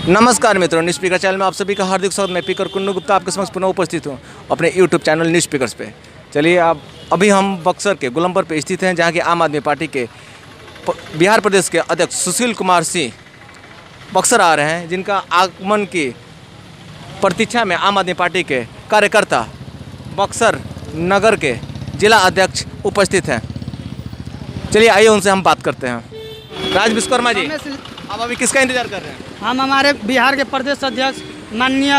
नमस्कार मित्रों, news speaker channel में आप सभी का हार्दिक स्वागत। मैं स्पीकर कुन्नू गुप्ता आपके समक्ष पुनः उपस्थित हूँ अपने यूट्यूब चैनल न्यूज़ स्पीकर्स पे। चलिए, अब अभी हम बक्सर के गोलम्बर पे स्थित हैं, जहाँ के आम आदमी पार्टी के बिहार प्रदेश के अध्यक्ष सुशील कुमार सिंह बक्सर आ रहे हैं, जिनका आगमन की प्रतीक्षा में आम आदमी पार्टी के कार्यकर्ता बक्सर नगर के जिला अध्यक्ष उपस्थित हैं। चलिए आइए उनसे हम बात करते हैं। राज विश्वकर्मा जी, आप अभी किसका इंतजार कर रहे हैं? हम हमारे बिहार के प्रदेश अध्यक्ष माननीय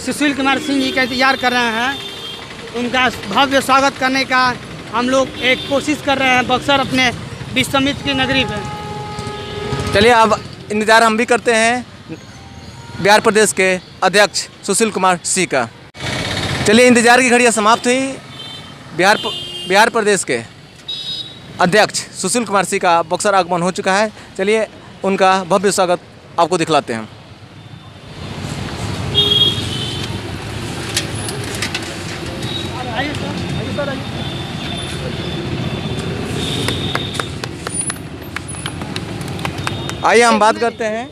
सुशील कुमार सिंह जी का इंतजार कर रहे हैं। उनका भव्य स्वागत करने का हम लोग एक कोशिश कर रहे हैं बक्सर अपने विश्वामित्र की नगरी में। चलिए, अब इंतजार हम भी करते हैं बिहार प्रदेश के अध्यक्ष सुशील कुमार सिंह का। चलिए, इंतजार की घड़ियाँ समाप्त हुई। बिहार प्रदेश के अध्यक्ष सुशील कुमार सिंह का बक्सर आगमन हो चुका है। चलिए, उनका भव्य स्वागत आपको दिखलाते हैं। आइए हम बात करते हैं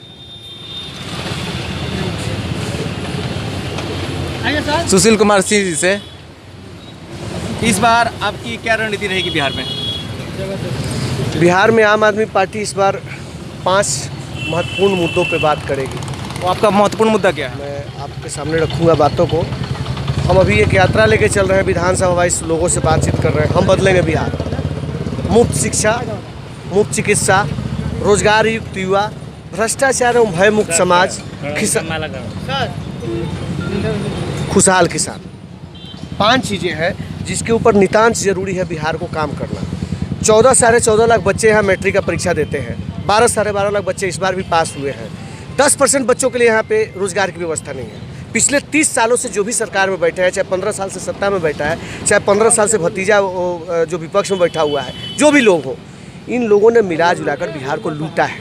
सुशील कुमार सिंह जी से। इस बार आपकी क्या रणनीति रहेगी बिहार में? बिहार में आम आदमी पार्टी इस बार 5 महत्वपूर्ण मुद्दों पे बात करेगी। तो आपका महत्वपूर्ण मुद्दा क्या है? मैं आपके सामने रखूंगा बातों को। हम अभी एक यात्रा लेके चल रहे हैं, विधानसभा वाइज लोगों से बातचीत कर रहे हैं। हम बदलेंगे बिहार। मुफ्त शिक्षा, मुफ्त चिकित्सा, रोजगार युक्त युवा, भ्रष्टाचार एवं भय मुक्त समाज, खुशहाल किसान। 5 चीज़ें हैं जिसके ऊपर नितांत जरूरी है बिहार को काम करना। 14 साढ़े 14 लाख बच्चे यहाँ मैट्रिक का परीक्षा देते हैं। 12 साढ़े 12 लाख बच्चे इस बार भी पास हुए हैं। 10% बच्चों के लिए यहाँ पे रोजगार की व्यवस्था नहीं है। पिछले 30 सालों से जो भी सरकार में बैठे हैं, चाहे 15 साल से सत्ता में बैठा है, चाहे 15 साल से भतीजा जो विपक्ष में बैठा हुआ है, जो भी लोग हो, इन लोगों ने मिला जुलाकर बिहार को लूटा है।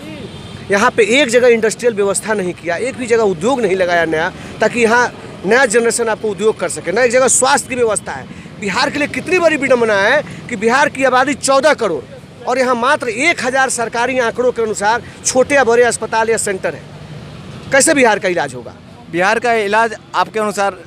यहाँ पे एक जगह इंडस्ट्रियल व्यवस्था नहीं किया, एक भी जगह उद्योग नहीं लगाया नया, ताकि यहाँ नया जनरेशन आपको उद्योग कर सके। ना एक जगह स्वास्थ्य की व्यवस्था है। बिहार के लिए कितनी बड़ी विडंबना है कि बिहार की आबादी 14 करोड़ और यहाँ मात्र 1000 सरकारी आंकड़ों के अनुसार छोटे या बड़े अस्पताल या सेंटर है। कैसे बिहार का इलाज होगा? बिहार का इलाज आपके अनुसार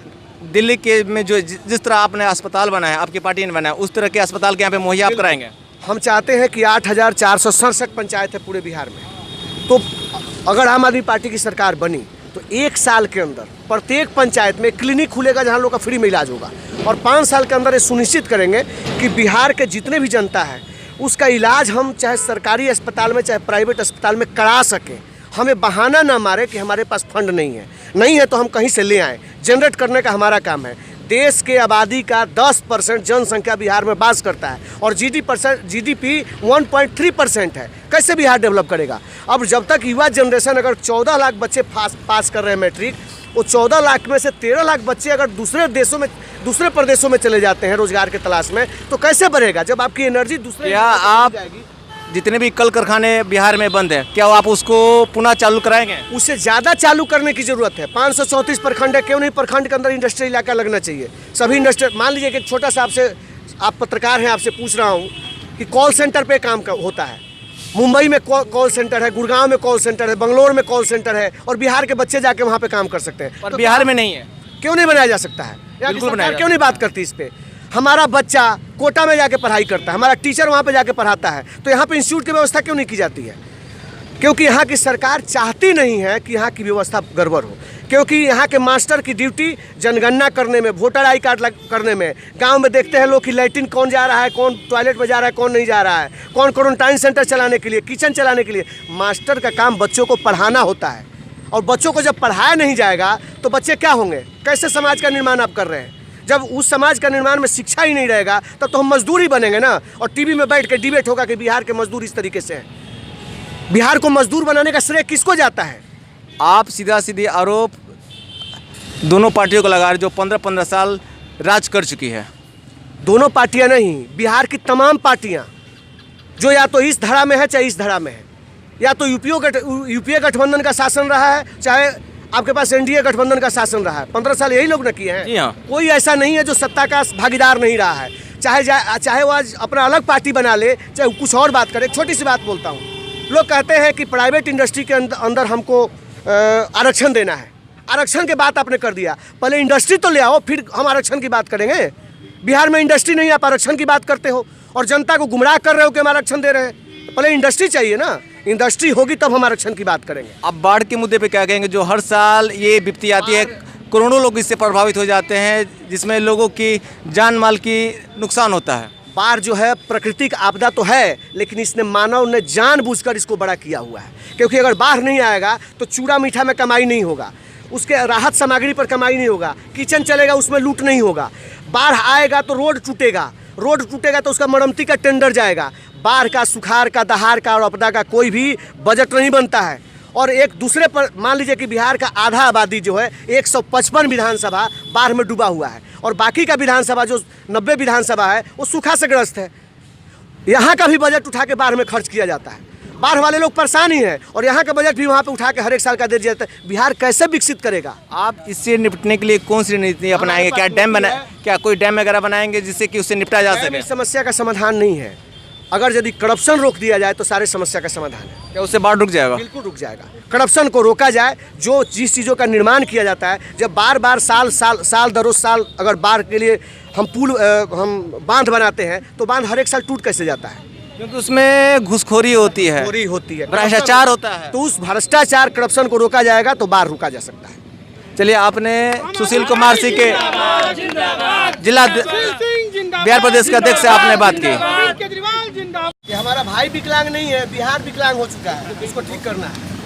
दिल्ली के में जो जिस तरह आपने अस्पताल बनाया, आपकी पार्टी ने बनाया, उस तरह के अस्पताल के यहाँ पे मुहैया आप कराएंगे? हम चाहते हैं कि 8467 पंचायत है पूरे बिहार में। तो अगर आम आदमी पार्टी की सरकार बनी तो 1 साल के अंदर प्रत्येक पंचायत में क्लिनिक खुलेगा जहाँ लोग का फ्री में इलाज होगा। और 5 साल के अंदर ये सुनिश्चित करेंगे कि बिहार के जितने भी जनता है उसका इलाज हम चाहे सरकारी अस्पताल में चाहे प्राइवेट अस्पताल में करा सकें। हमें बहाना ना मारे कि हमारे पास फंड नहीं है तो हम कहीं से ले आएँ। जनरेट करने का हमारा काम है। देश के आबादी का 10% जनसंख्या बिहार में वास करता है और जीडीपी 1.3% है। कैसे बिहार डेवलप करेगा? अब जब तक युवा जनरेशन, अगर 14 लाख बच्चे पास कर रहे हैं मैट्रिक, वो 14 लाख में से 13 लाख बच्चे अगर दूसरे प्रदेशों में चले जाते हैं रोजगार के तलाश में, तो कैसे बढ़ेगा? जब आपकी एनर्जी दूसरे जाएगी। जितने भी कल कारखाने बिहार में बंद है, क्या आप उसको पुनः चालू कराएंगे? उससे ज़्यादा चालू करने की ज़रूरत है। 534 प्रखंड है, क्यों नहीं प्रखंड के अंदर इंडस्ट्रियल इलाका लगना चाहिए? सभी इंडस्ट्री, मान लीजिए कि एक छोटा सा आप पत्रकार हैं, आपसे पूछ रहा हूँ कि कॉल सेंटर पे काम होता है। मुंबई में कॉल सेंटर है, गुड़गांव में कॉल सेंटर है, बंगलोर में कॉल सेंटर है, और बिहार के बच्चे जाके वहाँ पे काम कर सकते हैं। पर तो बिहार में नहीं है। क्यों नहीं बनाया जा सकता है? बिल्कुल बनाया। क्यों नहीं बात करती इस पे? हमारा बच्चा कोटा में जाके पढ़ाई करता है, हमारा टीचर वहाँ पे जाके पढ़ाता है, तो यहाँ पे इंस्टीट्यूट की व्यवस्था क्यों नहीं की जाती है? क्योंकि यहाँ की सरकार चाहती नहीं है कि यहाँ की व्यवस्था गड़बड़ हो। क्योंकि यहाँ के मास्टर की ड्यूटी जनगणना करने में, वोटर आई कार्ड करने में, गांव में देखते हैं लोग कि लैट्रिन कौन जा रहा है, कौन टॉयलेट में जा रहा है, कौन नहीं जा रहा है, कौन क्वारंटाइन सेंटर चलाने के लिए, किचन चलाने के लिए। मास्टर का काम बच्चों को पढ़ाना होता है, और बच्चों को जब पढ़ाया नहीं जाएगा तो बच्चे क्या होंगे? कैसे समाज का निर्माण आप कर रहे हैं? जब उस समाज का निर्माण में शिक्षा ही नहीं रहेगा तब तो हम मजदूर ही बनेंगे ना। और टीवी में बैठ के डिबेट होगा कि बिहार के मजदूर इस तरीके से हैं। बिहार को मजदूर बनाने का श्रेय किसको जाता है? आप सीधा आरोप दोनों पार्टियों को लगा रहे, जो 15-15 साल राज कर चुकी है। दोनों पार्टियां नहीं, बिहार की तमाम पार्टियां, जो या तो इस धारा में है चाहे इस धारा में है। या तो यूपीए गठबंधन का शासन रहा है, चाहे आपके पास एनडीए गठबंधन का शासन रहा है। 15 साल यही लोग न किए हैं। कोई ऐसा नहीं है जो सत्ता का भागीदार नहीं रहा है। चाहे वो आज अपना अलग पार्टी बना ले, चाहे कुछ और बात करे। छोटी सी बात बोलता हूँ, लोग कहते हैं कि प्राइवेट इंडस्ट्री के अंदर हमको आरक्षण देना है। आरक्षण की बात आपने कर दिया, पहले इंडस्ट्री तो ले आओ, फिर हम आरक्षण की बात करेंगे। बिहार में इंडस्ट्री नहीं, आप आरक्षण की बात करते हो और जनता को गुमराह कर रहे हो कि हम आरक्षण दे रहे हैं। पहले इंडस्ट्री चाहिए ना, इंडस्ट्री होगी तब हम आरक्षण की बात करेंगे। अब बाढ़ के मुद्दे पे क्या कहेंगे? जो हर साल ये विपत्ति आती है, करोड़ों लोग इससे प्रभावित हो जाते हैं, जिसमें लोगों की जान माल की नुकसान होता है। बाढ़ जो है प्राकृतिक आपदा तो है, लेकिन इसने मानव ने जानबूझकर इसको बड़ा किया हुआ है। क्योंकि अगर बाढ़ नहीं आएगा तो चूड़ा मीठा में कमाई नहीं होगा, उसके राहत सामग्री पर कमाई नहीं होगा, किचन चलेगा उसमें लूट नहीं होगा। बाढ़ आएगा तो रोड टूटेगा, रोड टूटेगा तो उसका मरम्मती का टेंडर जाएगा। बाढ़ का, सुखाड़ का, दहाड़ का और आपदा का कोई भी बजट नहीं बनता है। और एक दूसरे पर मान लीजिए कि बिहार का आधा आबादी जो है 155 विधानसभा बाढ़ में डूबा हुआ है और बाकी का विधानसभा जो 90 विधानसभा है वो सूखा से ग्रस्त है। यहाँ का भी बजट उठा के बाढ़ में खर्च किया जाता है। बाढ़ वाले लोग परेशान ही हैं और यहाँ का बजट भी वहाँ पे उठा के हर एक साल का दे दिया जाता है। बिहार कैसे विकसित करेगा? आप इससे निपटने के लिए कौन सी रणनीति अपनाएंगे? क्या डैम क्या कोई डैम वगैरह बनाएंगे जिससे कि उससे निपटा जा सके? इस समस्या का समाधान नहीं है। अगर यदि करप्शन रोक दिया जाए तो सारे समस्या का समाधान है। क्या उससे बाढ़ रुक जाएगा? बिल्कुल रुक जाएगा। करप्शन को रोका जाए, जो जिस चीज़ों का निर्माण किया जाता है, जब बार बार साल दरोज साल अगर बाढ़ के लिए हम बांध बनाते हैं तो बांध हर एक साल टूट कैसे जाता है? क्योंकि उसमें घुसखोरी होती है, चोरी होती है, भ्रष्टाचार होता है। तो उस भ्रष्टाचार करप्शन को रोका जाएगा तो बाढ़ रुका जा सकता है। चलिए, आपने सुशील कुमार सिंह के जिला बिहार प्रदेश के अध्यक्ष से आपने बात की। ये हमारा भाई विकलांग नहीं है, बिहार विकलांग हो चुका है, इसको ठीक करना है।